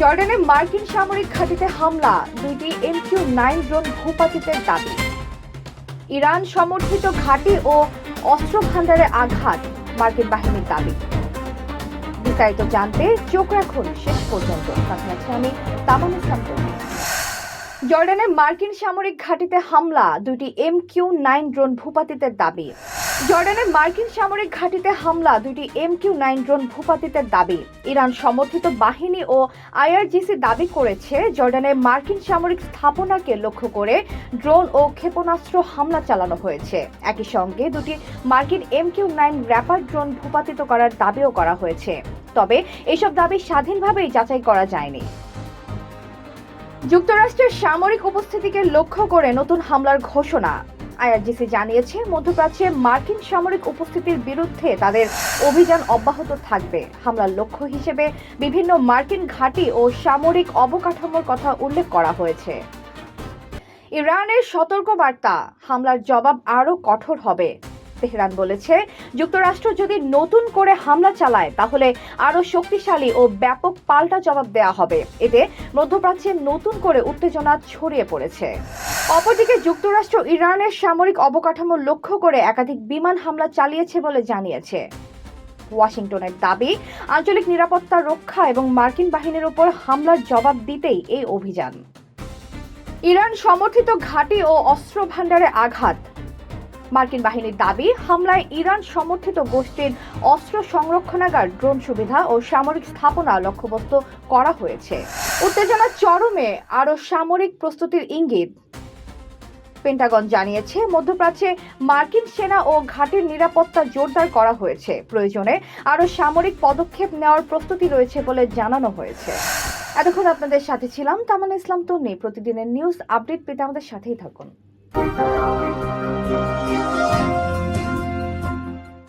জর্ডানে মার্কিন সামরিক ঘাঁটিতে হামলা, 2টি MQ-9 ড্রোন ভূপাতিতের দাবি। ইরান সমর্থিত ঘাঁটি ও অস্ত্র ভান্ডারে আঘাত, মার্কিন বাহিনীর দাবি। বিস্তারিত জানতে চোখ রাখুন শেষ পর্যন্ত। সাথে আছে আমি তামান্না ইসলাম। জর্ডানে মার্কিন সামরিক ঘাঁটিতে হামলা, 2টি MQ-9 ড্রোন ভূপাতিতের দাবি। জর্ডানে মার্কিন সামরিক ঘাঁটিতে হামলা, 2টি MQ-9 ড্রোন ভূপাতিতের দাবি। ইরান সমর্থিত বাহিনী ও IRGC দাবি করেছে জর্ডানে মার্কিন সামরিক স্থাপনাকে লক্ষ্য করে ড্রোন ও ক্ষেপণাস্ত্র হামলা চালানো হয়েছে। একই সঙ্গে 2টি মার্কিন MQ-9 র্যাপার ড্রোন ভূপাতিত করার দাবিও করা হয়েছে। তবে এসব দাবি স্বাধীনভাবেই যাচাই করা যায়নি। যুক্তরাষ্ট্রের সামরিক উপস্থিতিকে লক্ষ্য করে নতুন হামলার ঘোষণা। IRGC জানিয়েছে মধ্যপ্রাচ্যে মার্কিন সামরিক উপস্থিতির বিরুদ্ধে তাদের অভিযান অব্যাহত থাকবে। হামলার লক্ষ্য হিসেবে বিভিন্ন মার্কিন ঘাঁটি ও সামরিক অবকাঠামোর কথা উল্লেখ করা হয়েছে। ইরানের সতর্কবার্তা, হামলার জবাব আরও কঠোর হবে। তেহরান বলেছে যুক্তরাষ্ট্র যদি নতুন করে হামলা চালায় তাহলে আরও শক্তিশালী ও ব্যাপক পাল্টা জবাব দেওয়া হবে। এতে মধ্যপ্রাচ্যে নতুন করে উত্তেজনা ছড়িয়ে পড়েছে। অপরদিকে যুক্তরাষ্ট্র ইরানের সামরিক অবকাঠামো লক্ষ্য করে একাধিক বিমান হামলা চালিয়েছে বলে জানিয়েছে। ওয়াশিংটনের দাবি, আঞ্চলিক নিরাপত্তা রক্ষা এবং মার্কিন বাহিনীর উপর হামলার জবাব দিতেই এই অভিযান। ইরান সমর্থিত ঘাঁটি ও অস্ত্র ভান্ডারে আঘাত, মার্কিন বাহিনীর দাবি হামলায় ইরান সমর্থিত গোষ্ঠীর অস্ত্র সংরক্ষণাগার, ড্রোন সুবিধা ও সামরিক স্থাপনা লক্ষ্যবস্তু করা হয়েছে। উত্তেজনা চরমে, আরও সামরিক প্রস্তুতির ইঙ্গিত। পেন্টাগন জানিয়েছে মধ্যপ্রাচ্যে মার্কিন সেনা ও ঘাঁটির নিরাপত্তা জোরদার করা হয়েছে। প্রয়োজনে আরও সামরিক পদক্ষেপ নেওয়ার প্রস্তুতি রয়েছে বলে জানানো হয়েছে। এতক্ষণ আপনাদের সাথে ছিলাম তামান্না ইসলাম তন্নি। প্রতিদিনের নিউজ আপডেট পেতে আমাদের সাথেই থাকুন।